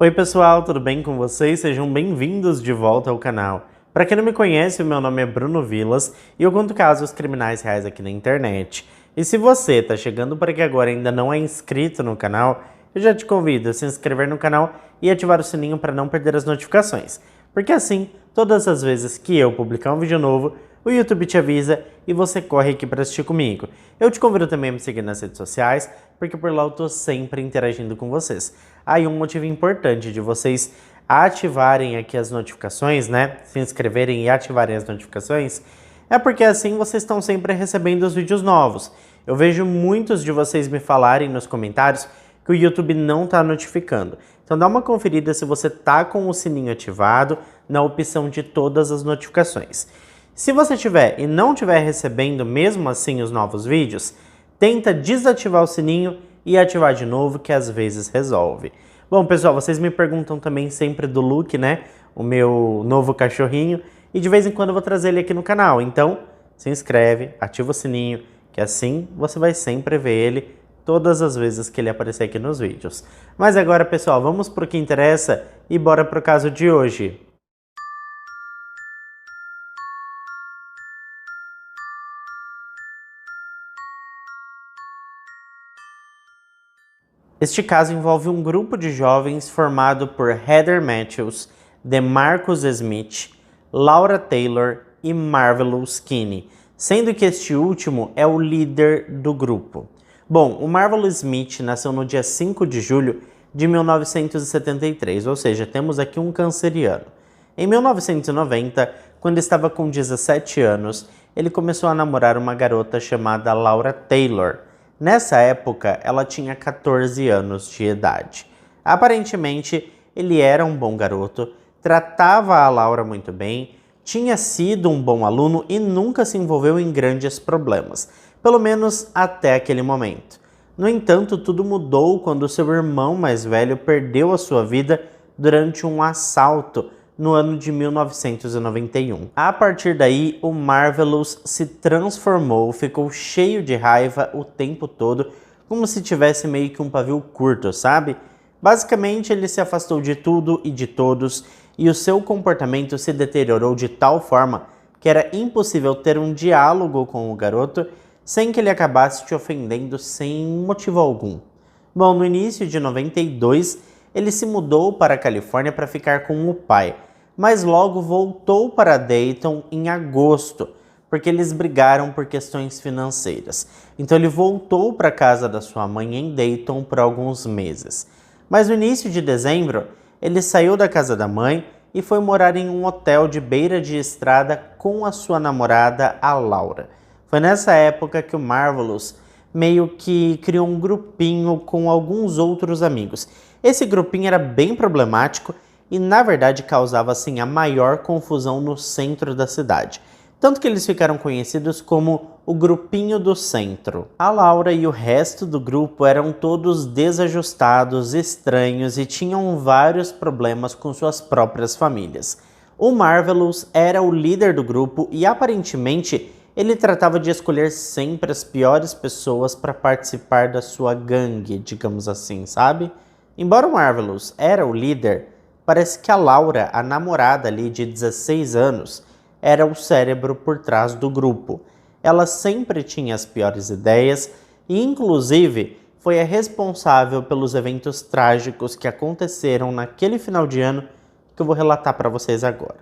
Oi pessoal, tudo bem com vocês? Sejam bem-vindos de volta ao canal. Para quem não me conhece, o meu nome é Bruno Vilas e eu conto casos criminais reais aqui na internet. E se você está chegando por aqui agora e ainda não é inscrito no canal, eu já te convido a se inscrever no canal e ativar o sininho para não perder as notificações. Porque assim, todas as vezes que eu publicar um vídeo novo, o YouTube te avisa e você corre aqui para assistir comigo. Eu te convido também a me seguir nas redes sociais, porque por lá eu tô sempre interagindo com vocês. Aí um motivo importante de vocês ativarem aqui as notificações, né? Se inscreverem e ativarem as notificações, é porque assim vocês estão sempre recebendo os vídeos novos. Eu vejo muitos de vocês me falarem nos comentários que o YouTube não está notificando. Então dá uma conferida se você tá com o sininho ativado na opção de todas as notificações. Se você tiver e não estiver recebendo mesmo assim os novos vídeos, tenta desativar o sininho e ativar de novo, que às vezes resolve. Bom, pessoal, vocês me perguntam também sempre do Luke, né? O meu novo cachorrinho. E de vez em quando eu vou trazer ele aqui no canal. Então, se inscreve, ativa o sininho, que assim você vai sempre ver ele todas as vezes que ele aparecer aqui nos vídeos. Mas agora, pessoal, vamos para o que interessa e bora para o caso de hoje. Este caso envolve um grupo de jovens formado por Heather Matthews, DeMarcus Smith, Laura Taylor e Marvelous Kinney, sendo que este último é o líder do grupo. Bom, o Marvelous Smith nasceu no dia 5 de julho de 1973, ou seja, temos aqui um canceriano. Em 1990, quando estava com 17 anos, ele começou a namorar uma garota chamada Laura Taylor. Nessa época, ela tinha 14 anos de idade. Aparentemente, ele era um bom garoto, tratava a Laura muito bem, tinha sido um bom aluno e nunca se envolveu em grandes problemas, pelo menos até aquele momento. No entanto, tudo mudou quando seu irmão mais velho perdeu a sua vida durante um assalto no ano de 1991. A partir daí, o Marvelous se transformou, ficou cheio de raiva o tempo todo, como se tivesse meio que um pavio curto, sabe? Basicamente, ele se afastou de tudo e de todos, e o seu comportamento se deteriorou de tal forma que era impossível ter um diálogo com o garoto sem que ele acabasse te ofendendo sem motivo algum. Bom, no início de 92, ele se mudou para a Califórnia para ficar com o pai, mas logo voltou para Dayton em agosto, porque eles brigaram por questões financeiras. Então ele voltou para a casa da sua mãe em Dayton por alguns meses. Mas no início de dezembro, ele saiu da casa da mãe e foi morar em um hotel de beira de estrada com a sua namorada, a Laura. Foi nessa época que o Marvelous meio que criou um grupinho com alguns outros amigos. Esse grupinho era bem problemático e na verdade causava assim a maior confusão no centro da cidade. Tanto que eles ficaram conhecidos como o grupinho do centro. A Laura e o resto do grupo eram todos desajustados, estranhos e tinham vários problemas com suas próprias famílias. O Marvelous era o líder do grupo e aparentemente ele tratava de escolher sempre as piores pessoas para participar da sua gangue, digamos assim, sabe? Embora o Marvelous era o líder, parece que a Laura, a namorada ali de 16 anos, era o cérebro por trás do grupo. Ela sempre tinha as piores ideias e, inclusive, foi a responsável pelos eventos trágicos que aconteceram naquele final de ano que eu vou relatar para vocês agora.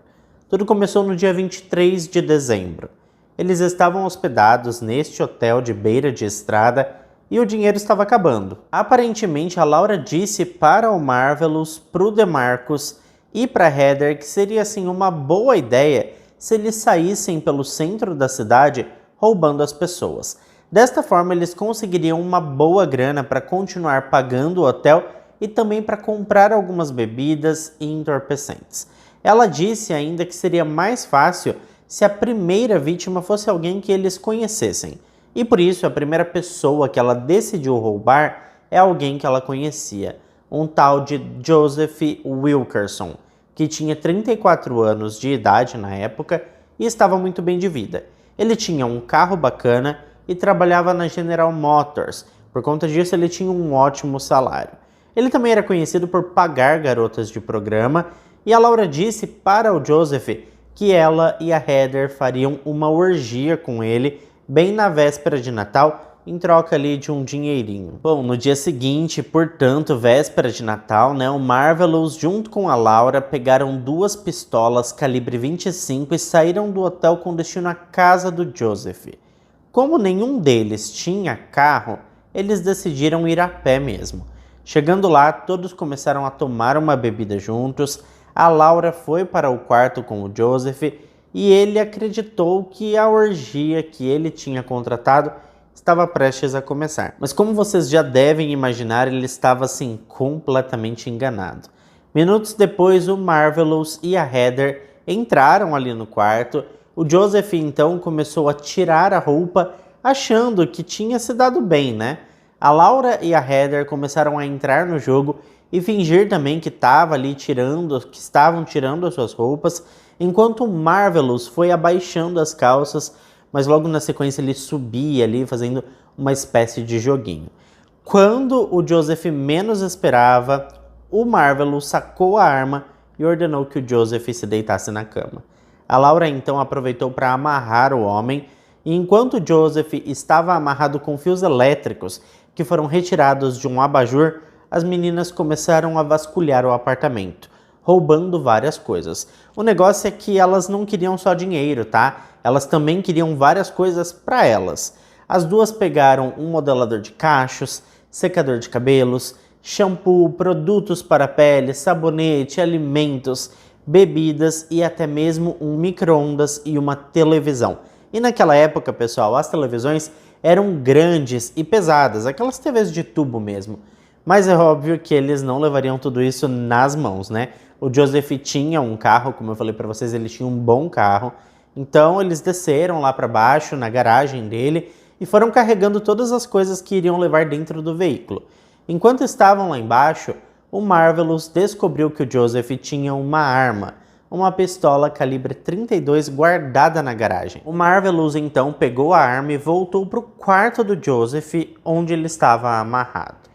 Tudo começou no dia 23 de dezembro. Eles estavam hospedados neste hotel de beira de estrada e o dinheiro estava acabando. Aparentemente, a Laura disse para o Marvelous, para o DeMarcus e para Heather que seria assim uma boa ideia se eles saíssem pelo centro da cidade roubando as pessoas. Desta forma, eles conseguiriam uma boa grana para continuar pagando o hotel e também para comprar algumas bebidas e entorpecentes. Ela disse ainda que seria mais fácil se a primeira vítima fosse alguém que eles conhecessem. E por isso, a primeira pessoa que ela decidiu roubar é alguém que ela conhecia, um tal de Joseph Wilkerson, que tinha 34 anos de idade na época e estava muito bem de vida. Ele tinha um carro bacana e trabalhava na General Motors. Por conta disso, ele tinha um ótimo salário. Ele também era conhecido por pagar garotas de programa, e a Laura disse para o Joseph que ela e a Heather fariam uma orgia com ele bem na véspera de Natal, em troca ali de um dinheirinho. Bom, no dia seguinte, portanto, véspera de Natal, o Marvelous junto com a Laura pegaram 2 pistolas calibre 25 e saíram do hotel com destino à casa do Joseph. Como nenhum deles tinha carro, eles decidiram ir a pé mesmo. Chegando lá, todos começaram a tomar uma bebida juntos. A Laura foi para o quarto com o Joseph e ele acreditou que a orgia que ele tinha contratado estava prestes a começar. Mas como vocês já devem imaginar, ele estava assim completamente enganado. Minutos depois, o Marvelous e a Heather entraram ali no quarto. O Joseph então começou a tirar a roupa, achando que tinha se dado bem, A Laura e a Heather começaram a entrar no jogo e fingir também que estavam tirando as suas roupas, enquanto o Marvelous foi abaixando as calças, mas logo na sequência ele subia ali fazendo uma espécie de joguinho. Quando o Joseph menos esperava, o Marvelous sacou a arma e ordenou que o Joseph se deitasse na cama. A Laura então aproveitou para amarrar o homem, e enquanto o Joseph estava amarrado com fios elétricos que foram retirados de um abajur, as meninas começaram a vasculhar o apartamento, roubando várias coisas. O negócio é que elas não queriam só dinheiro, Elas também queriam várias coisas para elas. As duas pegaram um modelador de cachos, secador de cabelos, shampoo, produtos para pele, sabonete, alimentos, bebidas e até mesmo um micro-ondas e uma televisão. E naquela época, pessoal, as televisões eram grandes e pesadas, aquelas TVs de tubo mesmo. Mas é óbvio que eles não levariam tudo isso nas mãos, O Joseph tinha um carro, como eu falei para vocês, ele tinha um bom carro. Então eles desceram lá para baixo, na garagem dele, e foram carregando todas as coisas que iriam levar dentro do veículo. Enquanto estavam lá embaixo, o Marvelous descobriu que o Joseph tinha uma arma, uma pistola calibre 32 guardada na garagem. O Marvelous então pegou a arma e voltou para o quarto do Joseph, onde ele estava amarrado.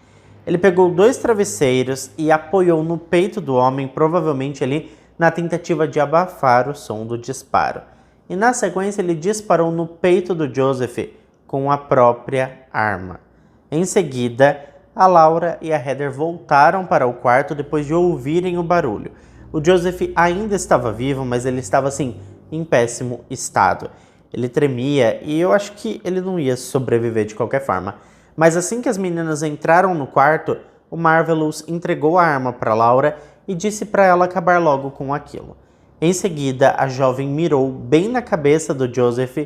Ele pegou 2 travesseiros e apoiou no peito do homem, provavelmente ali na tentativa de abafar o som do disparo. E na sequência ele disparou no peito do Joseph com a própria arma. Em seguida, a Laura e a Heather voltaram para o quarto depois de ouvirem o barulho. O Joseph ainda estava vivo, mas ele estava assim, em péssimo estado. Ele tremia e eu acho que ele não ia sobreviver de qualquer forma. Mas assim que as meninas entraram no quarto, o Marvelous entregou a arma para Laura e disse para ela acabar logo com aquilo. Em seguida, a jovem mirou bem na cabeça do Joseph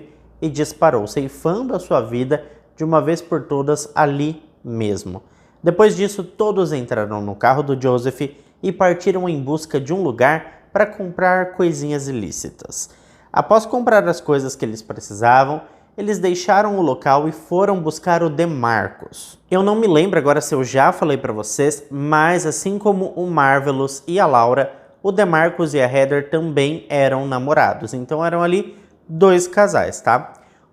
e disparou, ceifando a sua vida de uma vez por todas ali mesmo. Depois disso, todos entraram no carro do Joseph e partiram em busca de um lugar para comprar coisinhas ilícitas. Após comprar as coisas que eles precisavam, eles deixaram o local e foram buscar o DeMarcus. Eu não me lembro agora se eu já falei para vocês, mas assim como o Marvelous e a Laura, o DeMarcus e a Heather também eram namorados. Então eram ali 2 casais,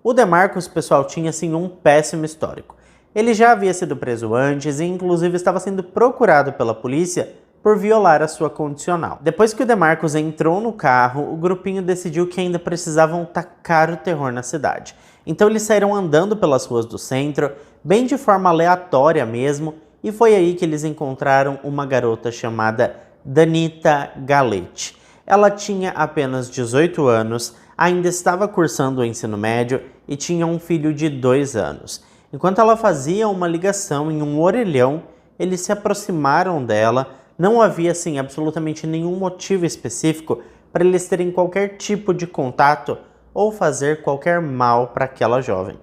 O DeMarcus, pessoal, tinha assim um péssimo histórico. Ele já havia sido preso antes e inclusive estava sendo procurado pela polícia por violar a sua condicional. Depois que o DeMarcus entrou no carro, o grupinho decidiu que ainda precisavam tacar o terror na cidade. Então eles saíram andando pelas ruas do centro, bem de forma aleatória mesmo, e foi aí que eles encontraram uma garota chamada Danita Galete. Ela tinha apenas 18 anos, ainda estava cursando o ensino médio e tinha um filho de 2 anos. Enquanto ela fazia uma ligação em um orelhão, eles se aproximaram dela. Não havia assim absolutamente nenhum motivo específico para eles terem qualquer tipo de contato ou fazer qualquer mal para aquela jovem.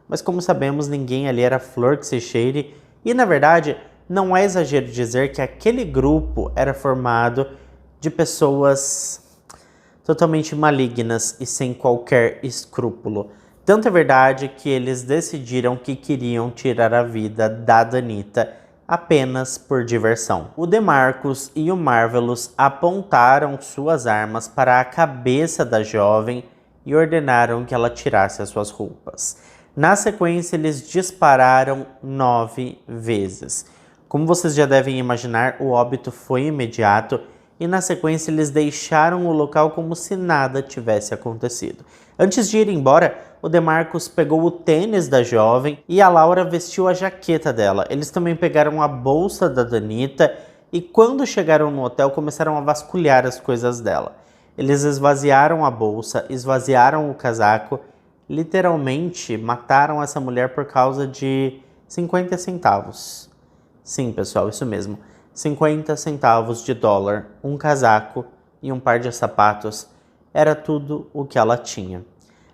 Mas como sabemos, ninguém ali era flor que se cheire e na verdade não é exagero dizer que aquele grupo era formado de pessoas totalmente malignas e sem qualquer escrúpulo. Tanto é verdade que eles decidiram que queriam tirar a vida da Danita apenas por diversão. O DeMarcus e o Marvelous apontaram suas armas para a cabeça da jovem e ordenaram que ela tirasse as suas roupas. Na sequência, eles dispararam 9 vezes. Como vocês já devem imaginar, o óbito foi imediato e na sequência eles deixaram o local como se nada tivesse acontecido. Antes de ir embora, o DeMarcus pegou o tênis da jovem e a Laura vestiu a jaqueta dela. Eles também pegaram a bolsa da Danita e quando chegaram no hotel começaram a vasculhar as coisas dela. Eles esvaziaram a bolsa, esvaziaram o casaco, literalmente mataram essa mulher por causa de 50 centavos. Sim, pessoal, isso mesmo. 50 centavos de dólar, um casaco e um par de sapatos. Era tudo o que ela tinha.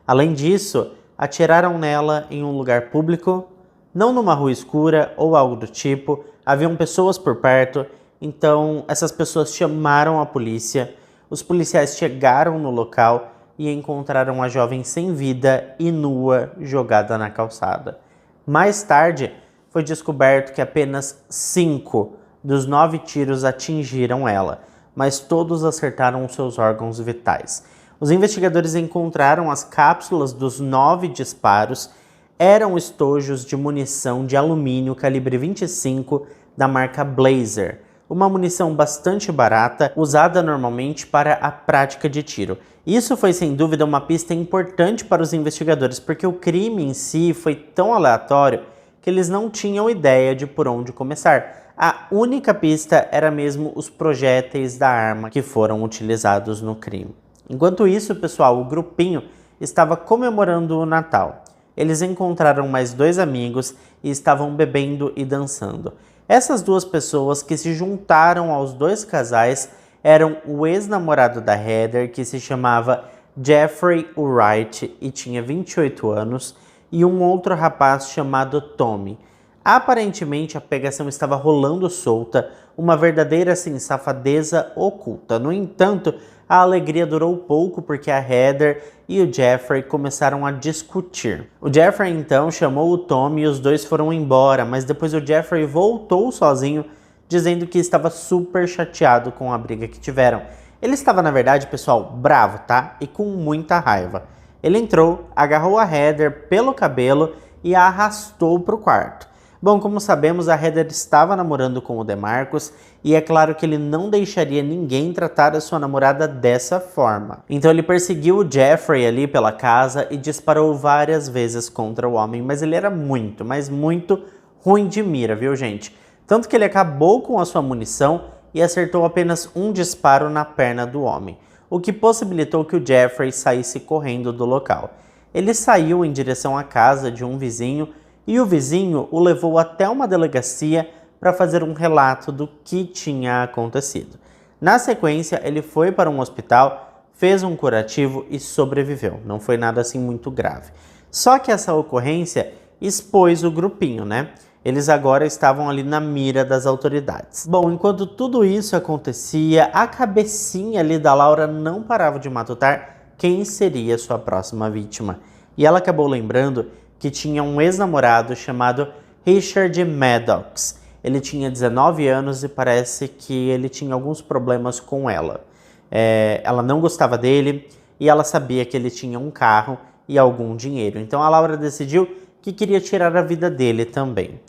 Além disso, atiraram nela em um lugar público, não numa rua escura ou algo do tipo. Haviam pessoas por perto, então essas pessoas chamaram a polícia. Os policiais chegaram no local e encontraram a jovem sem vida e nua jogada na calçada. Mais tarde, foi descoberto que apenas 5 dos 9 tiros atingiram ela, mas todos acertaram os seus órgãos vitais. Os investigadores encontraram as cápsulas dos 9 disparos, eram estojos de munição de alumínio calibre 25 da marca Blazer, uma munição bastante barata, usada normalmente para a prática de tiro. Isso foi sem dúvida uma pista importante para os investigadores, porque o crime em si foi tão aleatório que eles não tinham ideia de por onde começar. A única pista era mesmo os projéteis da arma que foram utilizados no crime. Enquanto isso, pessoal, o grupinho estava comemorando o Natal. Eles encontraram mais 2 amigos e estavam bebendo e dançando. Essas 2 pessoas que se juntaram aos 2 casais eram o ex-namorado da Heather, que se chamava Jeffrey Wright e tinha 28 anos, e um outro rapaz chamado Tommy. Aparentemente a pegação estava rolando solta, uma verdadeira safadeza oculta. No entanto, a alegria durou pouco porque a Heather e o Jeffrey começaram a discutir. O Jeffrey então chamou o Tommy e os dois foram embora, mas depois o Jeffrey voltou sozinho, dizendo que estava super chateado com a briga que tiveram. Ele estava, na verdade, pessoal, bravo, tá? E com muita raiva. Ele entrou, agarrou a Heather pelo cabelo e a arrastou para o quarto. Bom, como sabemos, a Heather estava namorando com o DeMarcus e é claro que ele não deixaria ninguém tratar a sua namorada dessa forma. Então ele perseguiu o Jeffrey ali pela casa e disparou várias vezes contra o homem, mas ele era muito, mas muito ruim de mira, viu, gente? Tanto que ele acabou com a sua munição e acertou apenas um disparo na perna do homem, o que possibilitou que o Jeffrey saísse correndo do local. Ele saiu em direção à casa de um vizinho e o vizinho o levou até uma delegacia para fazer um relato do que tinha acontecido. Na sequência, ele foi para um hospital, fez um curativo e sobreviveu. Não foi nada assim muito grave. Só que essa ocorrência expôs o grupinho, né? Eles agora estavam ali na mira das autoridades. Bom, enquanto tudo isso acontecia, a cabecinha ali da Laura não parava de matutar quem seria sua próxima vítima. E ela acabou lembrando que tinha um ex-namorado chamado Richard Maddox. Ele tinha 19 anos e parece que ele tinha alguns problemas com ela. Ela não gostava dele e ela sabia que ele tinha um carro e algum dinheiro. Então a Laura decidiu que queria tirar a vida dele também.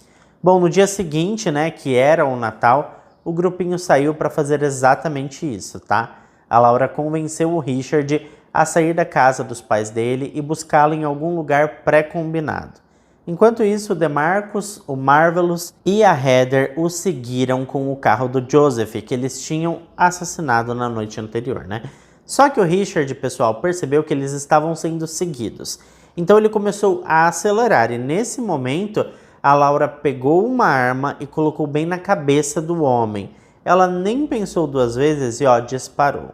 Bom, no dia seguinte, né, que era o Natal, o grupinho saiu para fazer exatamente isso, tá? A Laura convenceu o Richard a sair da casa dos pais dele e buscá-lo em algum lugar pré-combinado. Enquanto isso, o DeMarcus, o Marvelous e a Heather o seguiram com o carro do Joseph, que eles tinham assassinado na noite anterior, né? Só que o Richard, pessoal, percebeu que eles estavam sendo seguidos. Então ele começou a acelerar e nesse momento a Laura pegou uma arma e colocou bem na cabeça do homem. Ela nem pensou 2 vezes e disparou.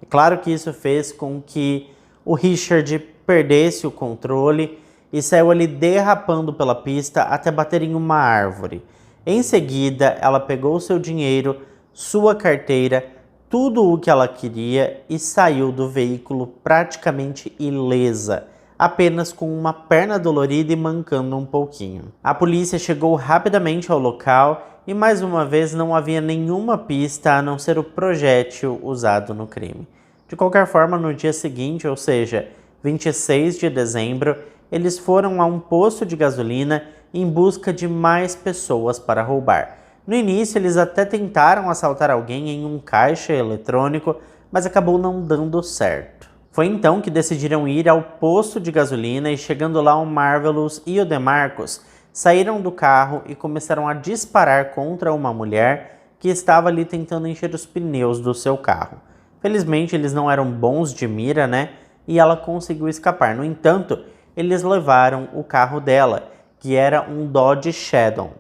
É claro que isso fez com que o Richard perdesse o controle e saiu ali derrapando pela pista até bater em uma árvore. Em seguida, ela pegou seu dinheiro, sua carteira, tudo o que ela queria e saiu do veículo praticamente ilesa, apenas com uma perna dolorida e mancando um pouquinho. A polícia chegou rapidamente ao local e mais uma vez não havia nenhuma pista a não ser o projétil usado no crime. De qualquer forma, no dia seguinte, ou seja, 26 de dezembro, eles foram a um posto de gasolina em busca de mais pessoas para roubar. No início, eles até tentaram assaltar alguém em um caixa eletrônico, mas acabou não dando certo. Foi então que decidiram ir ao posto de gasolina e, chegando lá, o Marvelous e o DeMarcus saíram do carro e começaram a disparar contra uma mulher que estava ali tentando encher os pneus do seu carro. Felizmente, eles não eram bons de mira, né? E ela conseguiu escapar. No entanto, eles levaram o carro dela, que era um Dodge Shadow.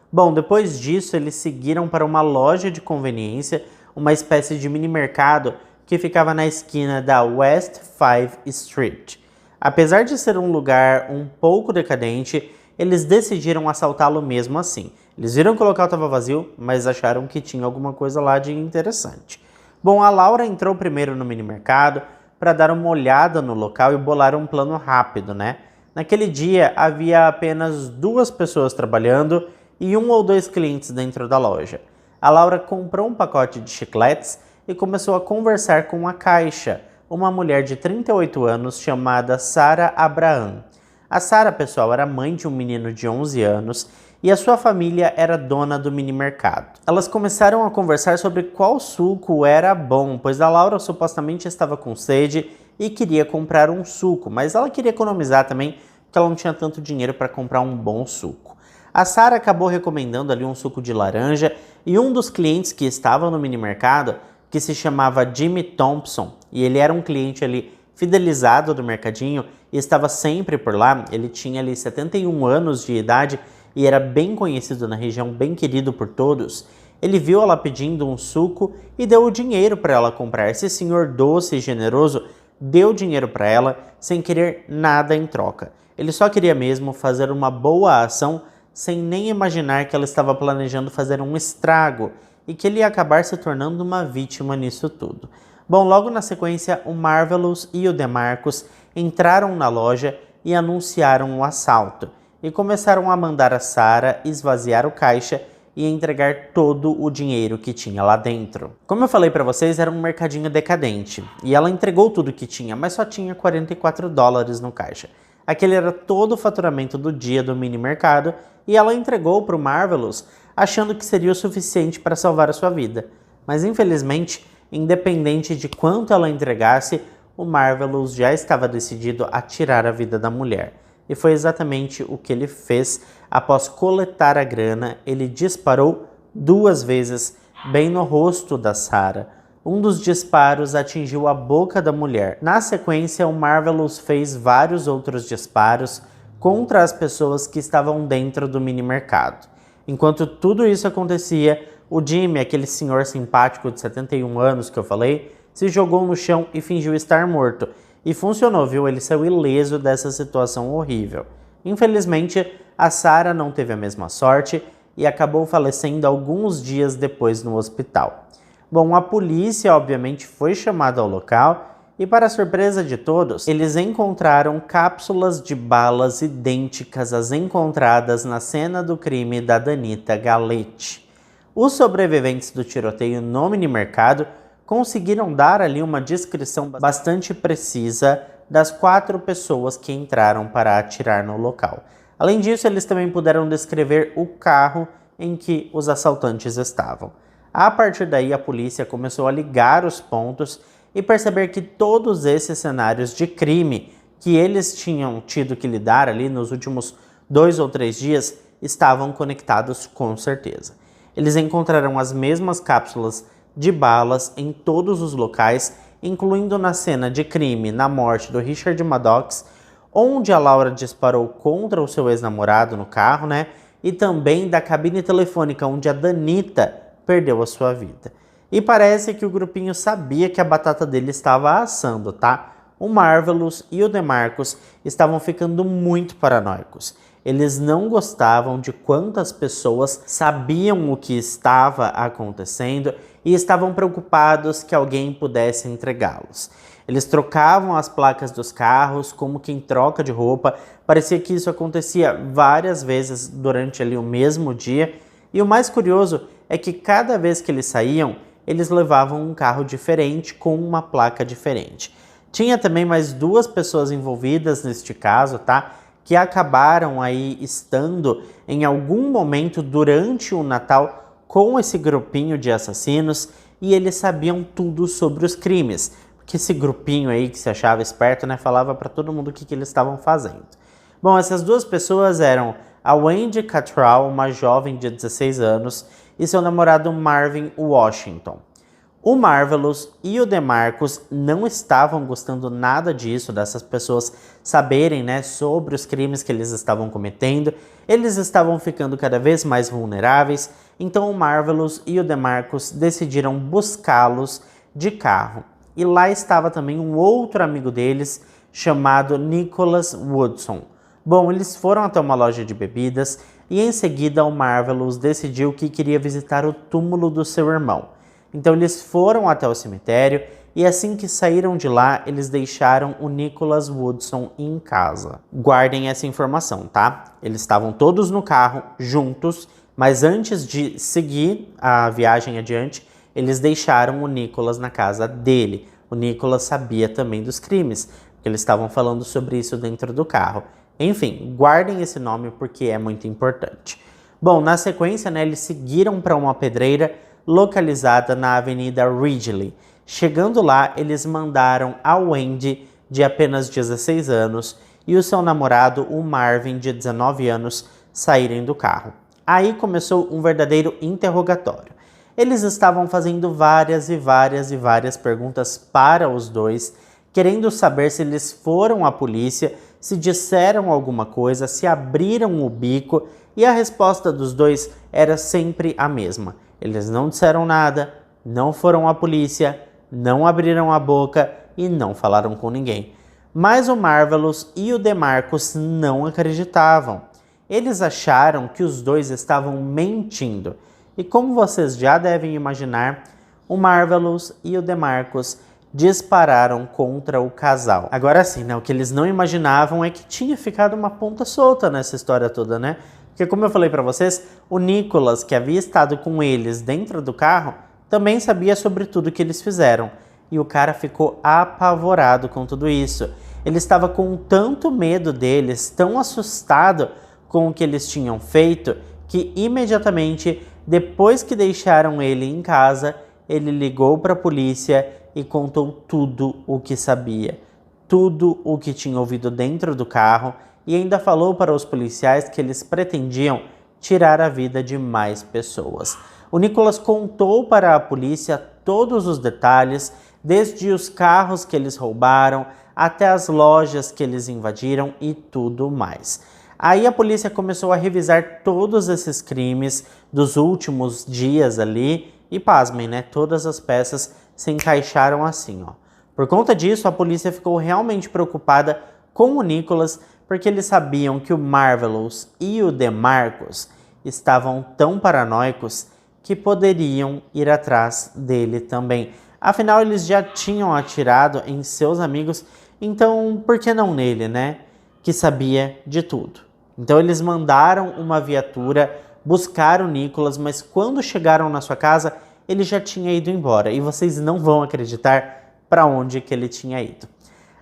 Bom, depois disso, eles seguiram para uma loja de conveniência, uma espécie de mini mercado que ficava na esquina da West 5th Street. Apesar de ser um lugar um pouco decadente, eles decidiram assaltá-lo mesmo assim. Eles viram que o local estava vazio, mas acharam que tinha alguma coisa lá de interessante. Bom, a Laura entrou primeiro no mini mercado para dar uma olhada no local e bolar um plano rápido, né? Naquele dia havia apenas 2 pessoas trabalhando e 1 ou 2 clientes dentro da loja. A Laura comprou um pacote de chicletes e começou a conversar com a caixa, uma mulher de 38 anos chamada Sarah Abraham. A Sarah, pessoal, era mãe de um menino de 11 anos e a sua família era dona do mini mercado. Elas começaram a conversar sobre qual suco era bom, pois a Laura supostamente estava com sede e queria comprar um suco, mas ela queria economizar também porque ela não tinha tanto dinheiro para comprar um bom suco. A Sarah acabou recomendando ali um suco de laranja e um dos clientes que estava no mini mercado, que se chamava Jimmy Thompson, e ele era um cliente ali fidelizado do mercadinho e estava sempre por lá. Ele tinha ali 71 anos de idade e era bem conhecido na região, bem querido por todos. Ele viu ela pedindo um suco e deu o dinheiro para ela comprar. Esse senhor doce e generoso deu dinheiro para ela sem querer nada em troca. Ele só queria mesmo fazer uma boa ação sem nem imaginar que ela estava planejando fazer um estrago e que ele ia acabar se tornando uma vítima nisso tudo. Bom, logo na sequência, o Marvelous e o DeMarcus entraram na loja e anunciaram o assalto, e começaram a mandar a Sarah esvaziar o caixa e entregar todo o dinheiro que tinha lá dentro. Como eu falei para vocês, era um mercadinho decadente, e ela entregou tudo que tinha, mas só tinha $44 no caixa. Aquele era todo o faturamento do dia do mini mercado, e ela entregou para o Marvelous achando que seria o suficiente para salvar a sua vida. Mas infelizmente, independente de quanto ela entregasse, o Marvelous já estava decidido a tirar a vida da mulher. E foi exatamente o que ele fez. Após coletar a grana, ele disparou 2 vezes bem no rosto da Sarah. Um dos disparos atingiu a boca da mulher. Na sequência, o Marvelous fez vários outros disparos contra as pessoas que estavam dentro do mini mercado. Enquanto tudo isso acontecia, o Jimmy, aquele senhor simpático de 71 anos que eu falei, se jogou no chão e fingiu estar morto. E funcionou, viu? Ele saiu ileso dessa situação horrível. Infelizmente, a Sarah não teve a mesma sorte e acabou falecendo alguns dias depois no hospital. Bom, a polícia obviamente foi chamada ao local e, para surpresa de todos, eles encontraram cápsulas de balas idênticas às encontradas na cena do crime da Danita Galete. Os sobreviventes do tiroteio no minimercado conseguiram dar ali uma descrição bastante precisa das 4 pessoas que entraram para atirar no local. Além disso, eles também puderam descrever o carro em que os assaltantes estavam. A partir daí, a polícia começou a ligar os pontos e perceber que todos esses cenários de crime que eles tinham tido que lidar ali nos últimos 2 ou 3 dias estavam conectados com certeza. Eles encontraram as mesmas cápsulas de balas em todos os locais, incluindo na cena de crime, na morte do Richard Maddox, onde a Laura disparou contra o seu ex-namorado no carro, né? E também da cabine telefônica onde a Danita perdeu a sua vida. E parece que o grupinho sabia que a batata dele estava assando, tá? O Marvelous e o DeMarcus estavam ficando muito paranoicos. Eles não gostavam de quantas pessoas sabiam o que estava acontecendo e estavam preocupados que alguém pudesse entregá-los. Eles trocavam as placas dos carros como quem troca de roupa. Parecia que isso acontecia várias vezes durante ali o mesmo dia. E o mais curioso é que cada vez que eles saíam, eles levavam um carro diferente com uma placa diferente. Tinha também mais 2 pessoas envolvidas neste caso, tá? Que acabaram aí estando em algum momento durante o Natal com esse grupinho de assassinos e eles sabiam tudo sobre os crimes. Porque esse grupinho aí que se achava esperto, né, falava para todo mundo o que eles estavam fazendo. Bom, essas duas pessoas eram a Wendy Cattrall, uma jovem de 16 anos, e seu namorado Marvin Washington. O Marvelous e o DeMarcus não estavam gostando nada disso, dessas pessoas saberem, né, sobre os crimes que eles estavam cometendo. Eles estavam ficando cada vez mais vulneráveis, então o Marvelous e o DeMarcus decidiram buscá-los de carro. E lá estava também um outro amigo deles, chamado Nicholas Woodson. Bom, eles foram até uma loja de bebidas e em seguida o Marvelous decidiu que queria visitar o túmulo do seu irmão. Então eles foram até o cemitério e assim que saíram de lá, eles deixaram o Nicholas Woodson em casa. Guardem essa informação, tá? Eles estavam todos no carro, juntos, mas antes de seguir a viagem adiante, eles deixaram o Nicholas na casa dele. O Nicholas sabia também dos crimes, porque eles estavam falando sobre isso dentro do carro. Enfim, guardem esse nome porque é muito importante. Bom, na sequência, né, eles seguiram para uma pedreira localizada na Avenida Ridgely. Chegando lá, eles mandaram a Wendy, de apenas 16 anos, e o seu namorado, o Marvin, de 19 anos, saírem do carro. Aí começou um verdadeiro interrogatório. Eles estavam fazendo várias perguntas para os dois, querendo saber se eles foram à polícia, se disseram alguma coisa, se abriram o bico, e a resposta dos dois era sempre a mesma. Eles não disseram nada, não foram à polícia, não abriram a boca e não falaram com ninguém. Mas o Marvelous e o DeMarcus não acreditavam. Eles acharam que os dois estavam mentindo. E como vocês já devem imaginar, o Marvelous e o DeMarcus dispararam contra o casal. Agora sim, né? O que eles não imaginavam é que tinha ficado uma ponta solta nessa história toda, né? Porque como eu falei para vocês, o Nicholas, que havia estado com eles dentro do carro, também sabia sobre tudo que eles fizeram. E o cara ficou apavorado com tudo isso. Ele estava com tanto medo deles, tão assustado com o que eles tinham feito, que imediatamente, depois que deixaram ele em casa, ele ligou para a polícia e contou tudo o que sabia. Tudo o que tinha ouvido dentro do carro. E ainda falou para os policiais que eles pretendiam tirar a vida de mais pessoas. O Nicholas contou para a polícia todos os detalhes, desde os carros que eles roubaram, até as lojas que eles invadiram e tudo mais. Aí a polícia começou a revisar todos esses crimes dos últimos dias ali e pasmem, né? Todas as peças se encaixaram assim, ó. Por conta disso, a polícia ficou realmente preocupada com o Nicholas, porque eles sabiam que o Marvelous e o DeMarcus estavam tão paranoicos que poderiam ir atrás dele também. Afinal, eles já tinham atirado em seus amigos, então por que não nele, né? Que sabia de tudo. Então eles mandaram uma viatura buscar o Nicholas, mas quando chegaram na sua casa, ele já tinha ido embora. E vocês não vão acreditar para onde que ele tinha ido.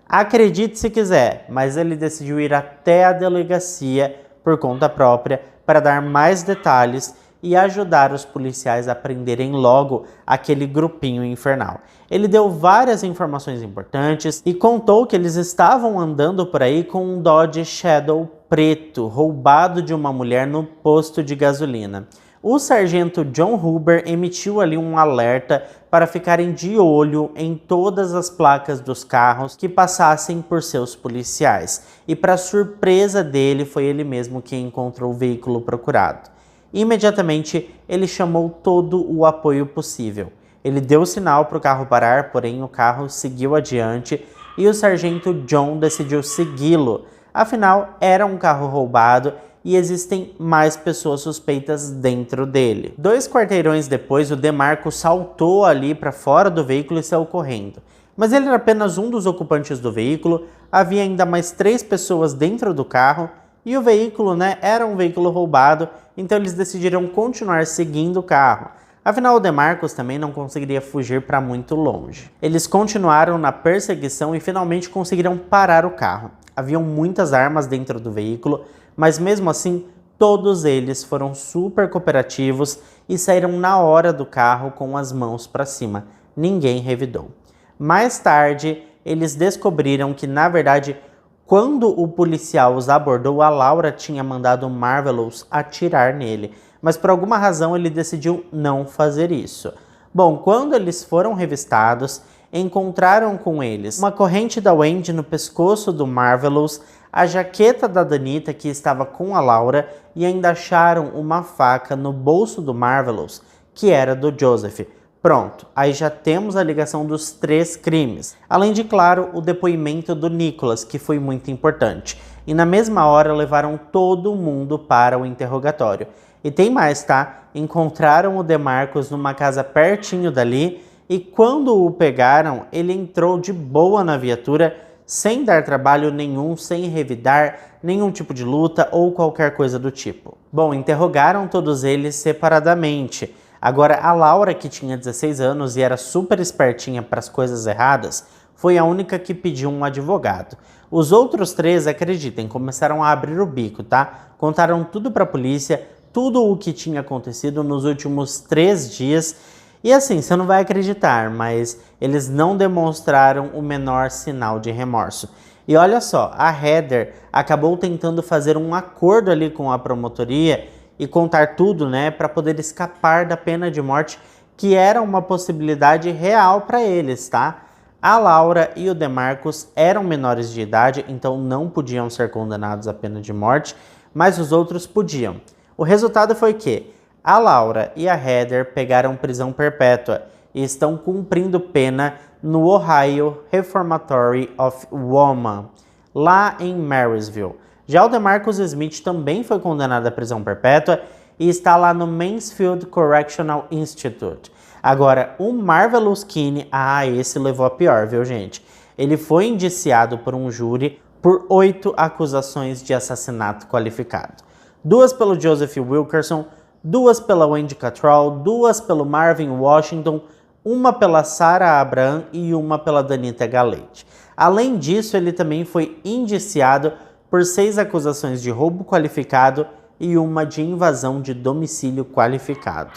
Acredite se quiser, mas ele decidiu ir até a delegacia por conta própria para dar mais detalhes e ajudar os policiais a prenderem logo aquele grupinho infernal. Ele deu várias informações importantes e contou que eles estavam andando por aí com um Dodge Shadow preto roubado de uma mulher no posto de gasolina. O sargento John Huber emitiu ali um alerta para ficarem de olho em todas as placas dos carros que passassem por seus policiais. E para surpresa dele, foi ele mesmo quem encontrou o veículo procurado. Imediatamente, ele chamou todo o apoio possível. Ele deu sinal para o carro parar, porém o carro seguiu adiante e o sargento John decidiu segui-lo. Afinal, era um carro roubado e existem mais pessoas suspeitas dentro dele. 2 quarteirões depois, o DeMarcus saltou ali para fora do veículo e saiu correndo. Mas ele era apenas um dos ocupantes do veículo, havia ainda mais 3 pessoas dentro do carro e o veículo, né, era um veículo roubado, então eles decidiram continuar seguindo o carro. Afinal, o DeMarcus também não conseguiria fugir para muito longe. Eles continuaram na perseguição e finalmente conseguiram parar o carro. Haviam muitas armas dentro do veículo, mas mesmo assim, Todos eles foram super cooperativos e saíram na hora do carro com as mãos para cima. Ninguém revidou. Mais tarde, eles descobriram que, na verdade, quando o policial os abordou, a Laura tinha mandado o Marvelous atirar nele, mas por alguma razão ele decidiu não fazer isso. Bom, quando eles foram revistados, encontraram com eles uma corrente da Wendy no pescoço do Marvelous, a jaqueta da Danita que estava com a Laura e ainda acharam uma faca no bolso do Marvelous, que era do Joseph. Pronto, aí já temos a ligação dos 3 crimes. Além de, claro, o depoimento do Nicholas, que foi muito importante. E na mesma hora levaram todo mundo para o interrogatório. E tem mais, tá? Encontraram o DeMarcus numa casa pertinho dali e quando o pegaram, ele entrou de boa na viatura, sem dar trabalho nenhum, sem revidar nenhum tipo de luta ou qualquer coisa do tipo. Bom, interrogaram todos eles separadamente. Agora, a Laura, que tinha 16 anos e era super espertinha para as coisas erradas, foi a única que pediu um advogado. Os outros 3, acreditem, começaram a abrir o bico, tá? Contaram tudo para a polícia, tudo o que tinha acontecido nos últimos 3 dias. E assim, você não vai acreditar, mas eles não demonstraram o menor sinal de remorso. E olha só, a Heather acabou tentando fazer um acordo ali com a promotoria e contar tudo, né, para poder escapar da pena de morte, que era uma possibilidade real para eles, tá? A Laura e o DeMarcus eram menores de idade, então não podiam ser condenados à pena de morte, mas os outros podiam. O resultado foi que a Laura e a Heather pegaram prisão perpétua e estão cumprindo pena no Ohio Reformatory of Women, lá em Marysville. Já o DeMarcus Smith também foi condenado à prisão perpétua e está lá no Mansfield Correctional Institute. Agora, o Marvelous Skinny, esse levou a pior, viu, gente? Ele foi indiciado por um júri por 8 acusações de assassinato qualificado. 2 pelo Joseph Wilkerson, 2 pela Wendy Cattrall, 2 pelo Marvin Washington, 1 pela Sarah Abraham e 1 pela Danita Galate. Além disso, ele também foi indiciado por 6 acusações de roubo qualificado e 1 de invasão de domicílio qualificado.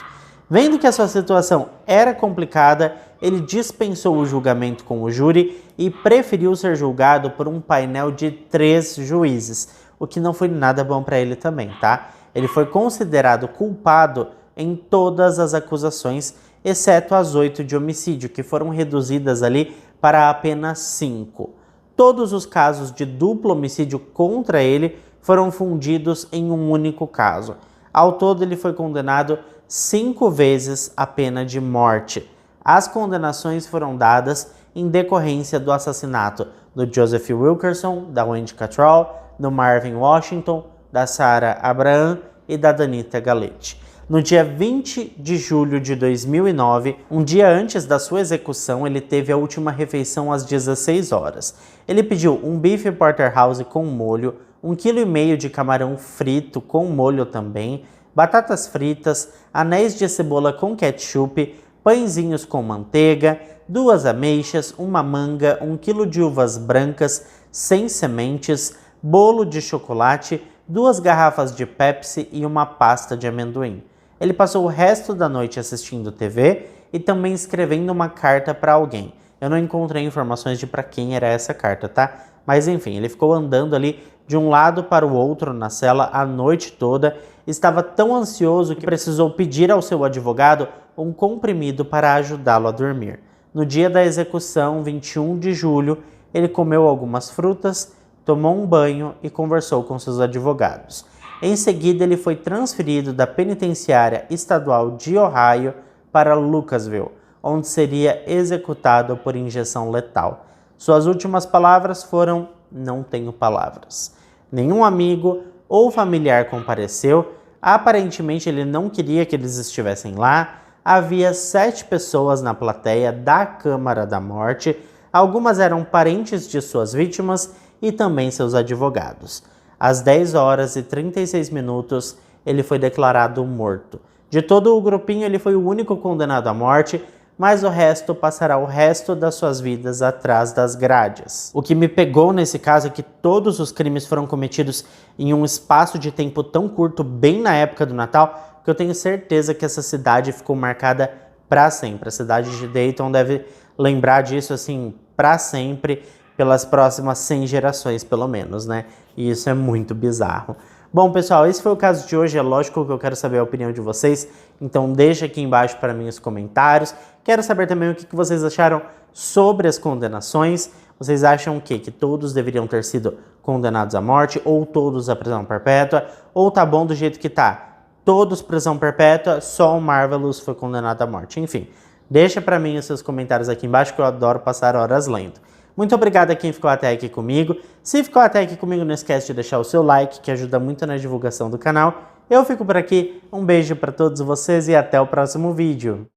Vendo que a sua situação era complicada, ele dispensou o julgamento com o júri e preferiu ser julgado por um painel de 3 juízes, o que não foi nada bom para ele também, tá? Ele foi considerado culpado em todas as acusações, exceto as 8 de homicídio, que foram reduzidas ali para apenas 5. Todos os casos de duplo homicídio contra ele foram fundidos em um único caso. Ao todo, ele foi condenado 5 vezes a pena de morte. As condenações foram dadas em decorrência do assassinato do Joseph Wilkerson, da Wendy Cattrall, do Marvin Washington, da Sarah Abraham e da Danita Galate. No dia 20 de julho de 2009, um dia antes da sua execução, ele teve a última refeição às 16 horas. Ele pediu um bife porterhouse com molho, 1,5 kg de camarão frito com molho também, batatas fritas, anéis de cebola com ketchup, pãezinhos com manteiga, 2 ameixas, uma manga, 1 kg de uvas brancas sem sementes, bolo de chocolate, 2 garrafas de Pepsi e uma pasta de amendoim. Ele passou o resto da noite assistindo TV e também escrevendo uma carta para alguém. Eu não encontrei informações de para quem era essa carta, tá? Mas enfim, ele ficou andando ali de um lado para o outro na cela a noite toda. Estava tão ansioso que precisou pedir ao seu advogado um comprimido para ajudá-lo a dormir. No dia da execução, 21 de julho, ele comeu algumas frutas, tomou um banho e conversou com seus advogados. Em seguida, ele foi transferido da penitenciária estadual de Ohio para Lucasville, onde seria executado por injeção letal. Suas últimas palavras foram: "Não tenho palavras". Nenhum amigo ou familiar compareceu. Aparentemente, ele não queria que eles estivessem lá. Havia 7 pessoas na plateia da Câmara da Morte. Algumas eram parentes de suas vítimas e também seus advogados. Às 10 horas e 36 minutos, ele foi declarado morto. De todo o grupinho, ele foi o único condenado à morte, mas o resto passará o resto das suas vidas atrás das grades. O que me pegou nesse caso é que todos os crimes foram cometidos em um espaço de tempo tão curto, bem na época do Natal, que eu tenho certeza que essa cidade ficou marcada para sempre. A cidade de Dayton deve lembrar disso assim para sempre, pelas próximas 100 gerações pelo menos, né? E isso é muito bizarro. Bom, pessoal, esse foi o caso de hoje. É lógico que eu quero saber a opinião de vocês, então deixa aqui embaixo para mim os comentários. Quero saber também o que vocês acharam sobre as condenações. Vocês acham o quê? Que todos deveriam ter sido condenados à morte, ou todos à prisão perpétua, ou tá bom do jeito que tá? Todos prisão perpétua, só o Marvelous foi condenado à morte. Enfim, deixa para mim os seus comentários aqui embaixo, que eu adoro passar horas lendo. Muito obrigado a quem ficou até aqui comigo. Se ficou até aqui comigo, não esquece de deixar o seu like, que ajuda muito na divulgação do canal. Eu fico por aqui, um beijo para todos vocês e até o próximo vídeo.